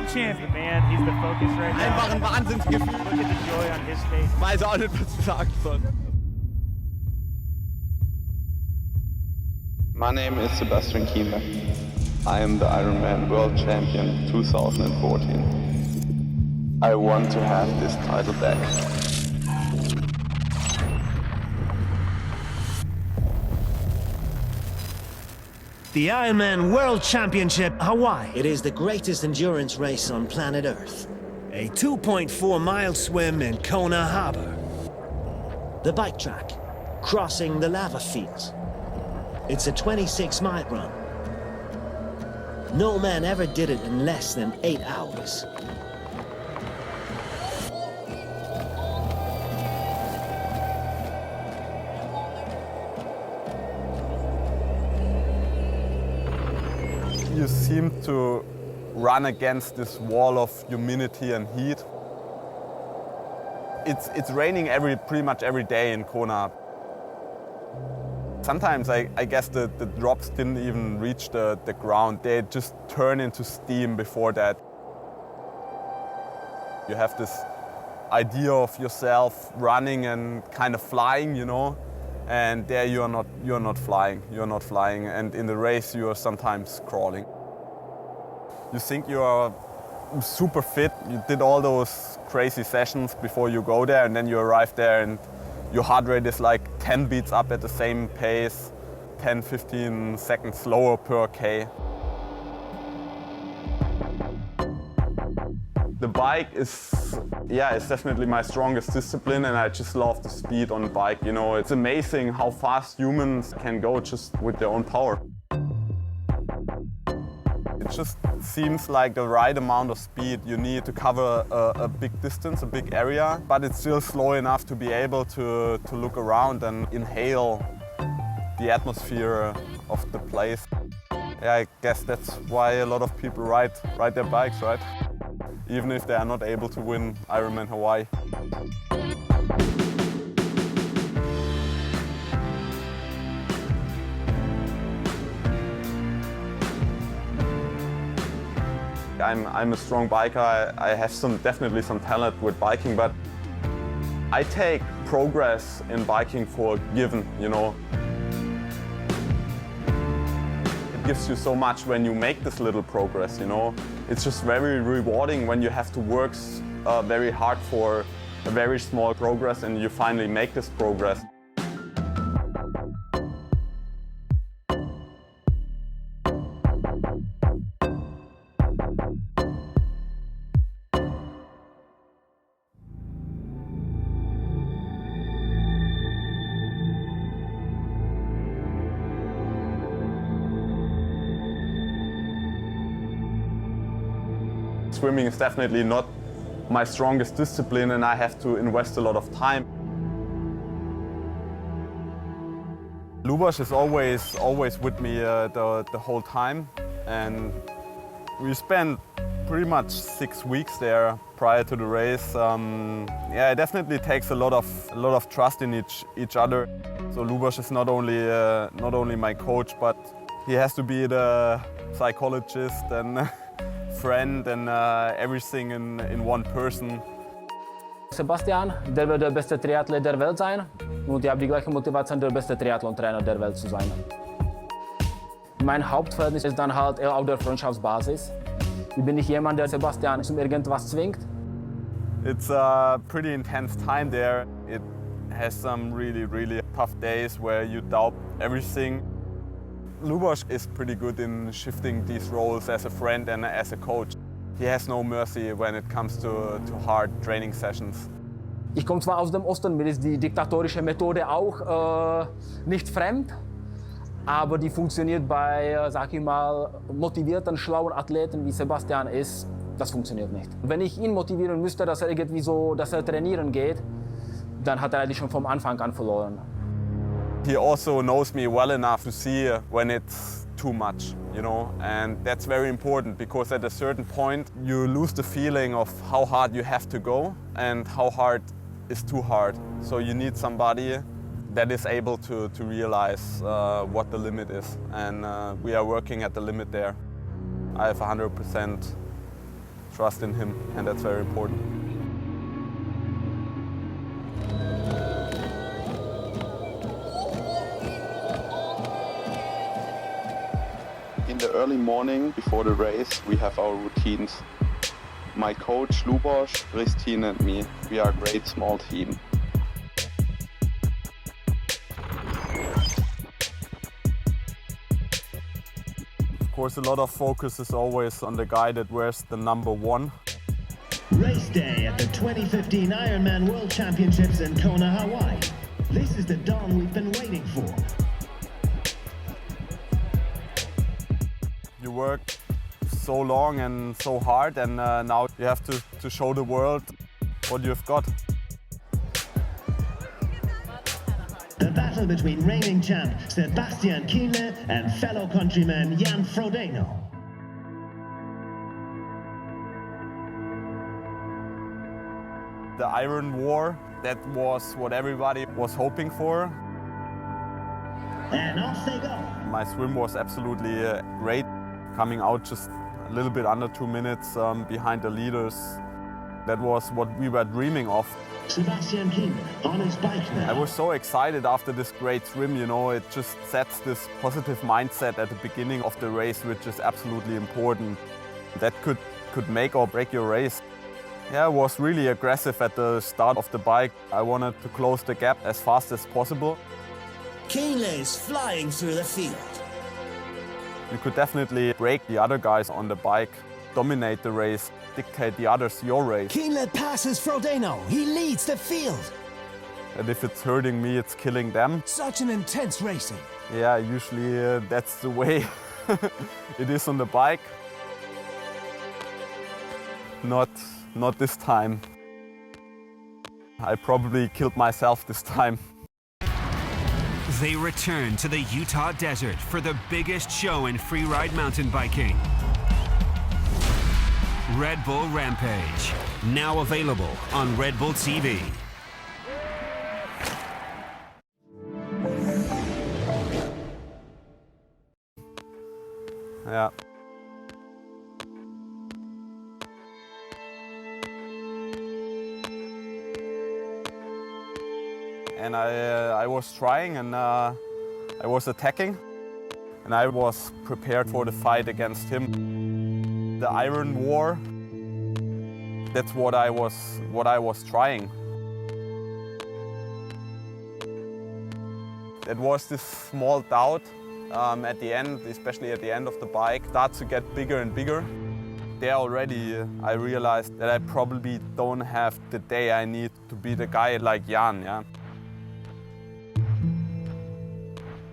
champion. Man, he's the focus right now. Einfach ein Wahnsinnsgefühl. Look at the joy on his face. Weiß auch nicht, was ich sagen soll. My name is Sebastian Kienle. I am the Ironman World Champion 2014. I want to have this title back. The Ironman World Championship, Hawaii. It is the greatest endurance race on planet Earth. A 2.4-mile swim in Kona Harbor. The bike track, crossing the lava fields. It's a 26-mile run. No man ever did it in less than 8 hours. You seem to run against this wall of humidity and heat. It's raining pretty much every day in Kona. Sometimes I guess the drops didn't even reach the ground. They just turn into steam before that. You have this idea of yourself running and kind of flying, you know, and there you're not flying, and in the race you are sometimes crawling. You think you are super fit, you did all those crazy sessions before you go there, and then you arrive there and your heart rate is like 10 beats up at the same pace, 10-15 seconds slower per K. The bike is definitely my strongest discipline, and I just love the speed on the bike. You know, it's amazing how fast humans can go just with their own power. It just seems like the right amount of speed you need to cover a big distance, a big area, but it's still slow enough to be able to look around and inhale the atmosphere of the place. Yeah, I guess that's why a lot of people ride their bikes, right? Even if they are not able to win Ironman Hawaii. I'm a strong biker. I have definitely some talent with biking, but I take progress in biking for given, you know. It gives you so much when you make this little progress, you know. It's just very rewarding when you have to work very hard for a very small progress and you finally make this progress. Swimming is definitely not my strongest discipline, and I have to invest a lot of time. Lubos is always with me the whole time, and we spent pretty much 6 weeks there prior to the race. Yeah, it definitely takes a lot of trust in each other. So Lubos is not only my coach, but he has to be the psychologist and friend and everything in one person. Sebastian, der wird der beste Triathlet der Welt sein und ich habe die gleiche Motivation, der beste Triathlon-Trainer der Welt zu sein. Mein Hauptverhältnis ist dann halt eher auf der Freundschaftsbasis. Ich bin nicht jemand, der Sebastian zum irgendwas zwingt. It's a pretty intense time there. It has some really tough days where you doubt everything. Lubos is pretty good in shifting these roles as a friend and as a coach. He has no mercy when it comes to hard training sessions. Ich komme zwar aus dem Osten, mir ist die diktatorische Methode auch nicht fremd, aber die funktioniert bei, sag ich mal, motivierten, schlauen Athleten wie Sebastian ist, das funktioniert nicht. Wenn ich ihn motivieren müsste, dass er irgendwie so, dass er trainieren geht, dann hat er eigentlich schon vom Anfang an verloren. He also knows me well enough to see when it's too much, you know, and that's very important because at a certain point you lose the feeling of how hard you have to go and how hard is too hard. So you need somebody that is able to realize what the limit is, and we are working at the limit there. I have 100% trust in him, and that's very important. In the early morning before the race, we have our routines. My coach Lubos, Christine and me, we are a great small team. Of course, a lot of focus is always on the guy that wears the number 1. Race day at the 2015 Ironman World Championships in Kona, Hawaii. This is the dawn we've been waiting for. You work so long and so hard, and now you have to show the world what you've got. The battle between reigning champ Sebastian Kienle and fellow countryman Jan Frodeno. The Iron War, that was what everybody was hoping for. And off they go. My swim was absolutely great, coming out just a little bit under 2 minutes behind the leaders. That was what we were dreaming of. Sebastian Kienle on his bike now. I was so excited after this great swim, you know, it just sets this positive mindset at the beginning of the race, which is absolutely important. That could make or break your race. Yeah, I was really aggressive at the start of the bike. I wanted to close the gap as fast as possible. Kienle is flying through the field. You could definitely break the other guys on the bike, dominate the race, dictate the others your race. Kienle passes Frodeno. He leads the field. And if it's hurting me, it's killing them. Such an intense racing. Yeah, usually that's the way it is on the bike. Not this time. I probably killed myself this time. They return to the Utah desert for the biggest show in freeride mountain biking. Redbull Rampage, now available on Redbull TV. Yeah. And I was trying, and I was attacking, and I was prepared for the fight against him. The Iron War, that's what I was trying. It was this small doubt at the end, especially at the end of the bike, starts to get bigger and bigger. There already I realized that I probably don't have the day I need to be the guy like Jan. Yeah?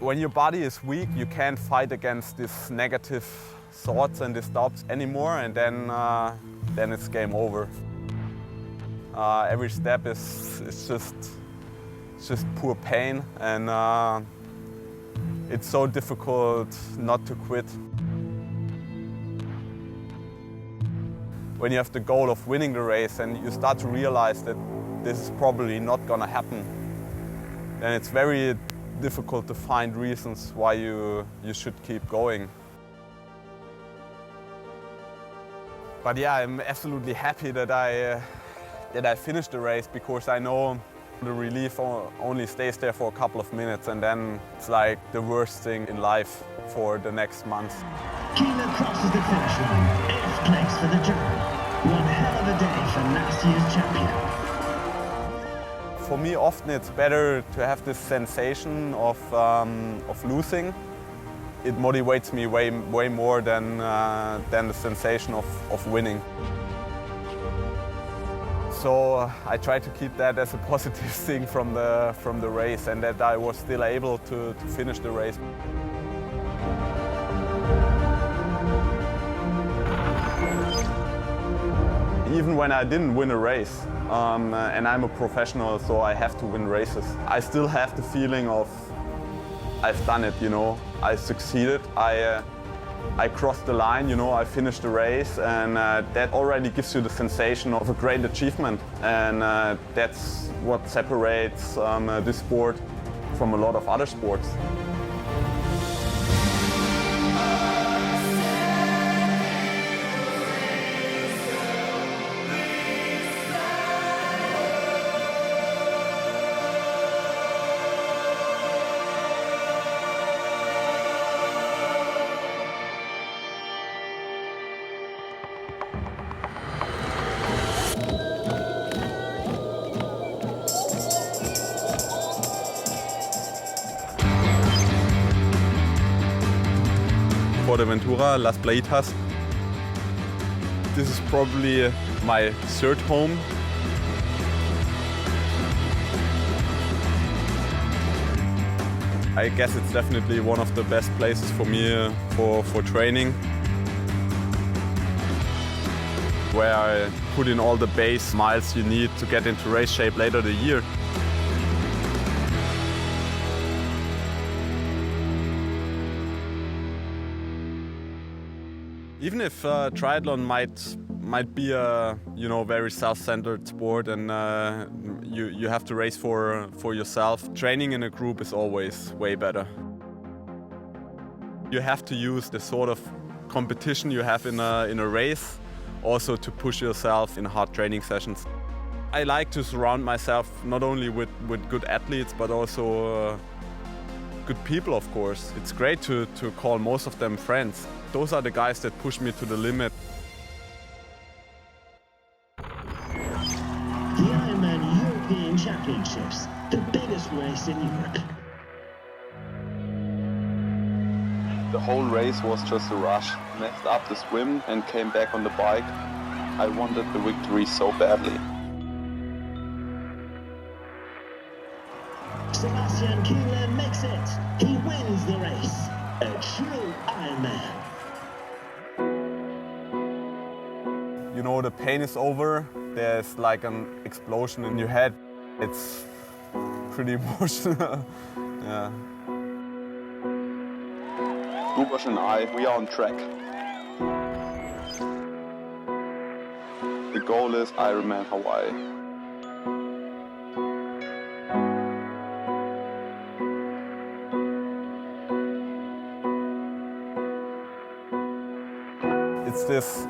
When your body is weak, you can't fight against these negative thoughts and these doubts anymore, and then it's game over. Every step is just pure pain, and it's so difficult not to quit. When you have the goal of winning the race and you start to realize that this is probably not gonna happen, then it's very difficult to find reasons why you should keep going. But yeah, I'm absolutely happy that I finished the race, because I know the relief only stays there for a couple of minutes, and then it's like the worst thing in life for the next month. Kienle crosses the finish line, 8th place for the journey. One hell of a day for last year's champion. For me, often it's better to have this sensation of losing. It motivates me way more than the sensation of winning. So I try to keep that as a positive thing from the race, and that I was still able to finish the race. Even when I didn't win a race, and I'm a professional, so I have to win races, I still have the feeling of I've done it, you know. I succeeded, I crossed the line, you know, I finished the race, and that already gives you the sensation of a great achievement. And that's what separates this sport from a lot of other sports. Fuerteventura, Las Playitas. This is probably my third home. I guess it's definitely one of the best places for me for training, where I put in all the base miles you need to get into race shape later the year. Even if triathlon might be a very self-centered sport and you have to race for yourself, training in a group is always way better. You have to use the sort of competition you have in a race also to push yourself in hard training sessions. I like to surround myself not only with good athletes but also good people, of course. It's great to call most of them friends. Those are the guys that push me to the limit. The Ironman European Championships, the biggest race in Europe. The whole race was just a rush. Messed up the swim and came back on the bike. I wanted the victory so badly. Sebastian Kienle makes it. He wins the race. A true Ironman. You know, the pain is over. There's like an explosion in your head. It's pretty emotional. Yeah. Luboš and I, we are on track. The goal is Ironman Hawaii. It's this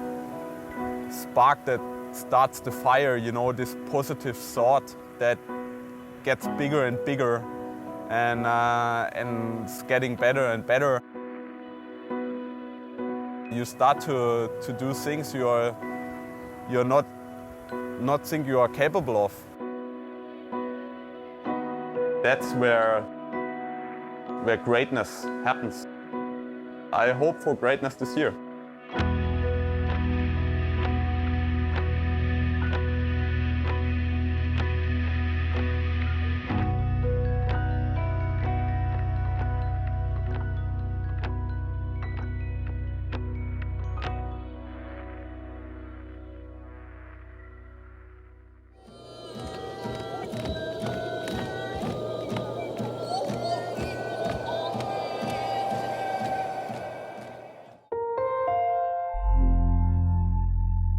spark that starts the fire, you know, this positive thought that gets bigger and bigger and it's getting better and better. You start to do things you're not think you are capable of. That's where greatness happens. I hope for greatness this year.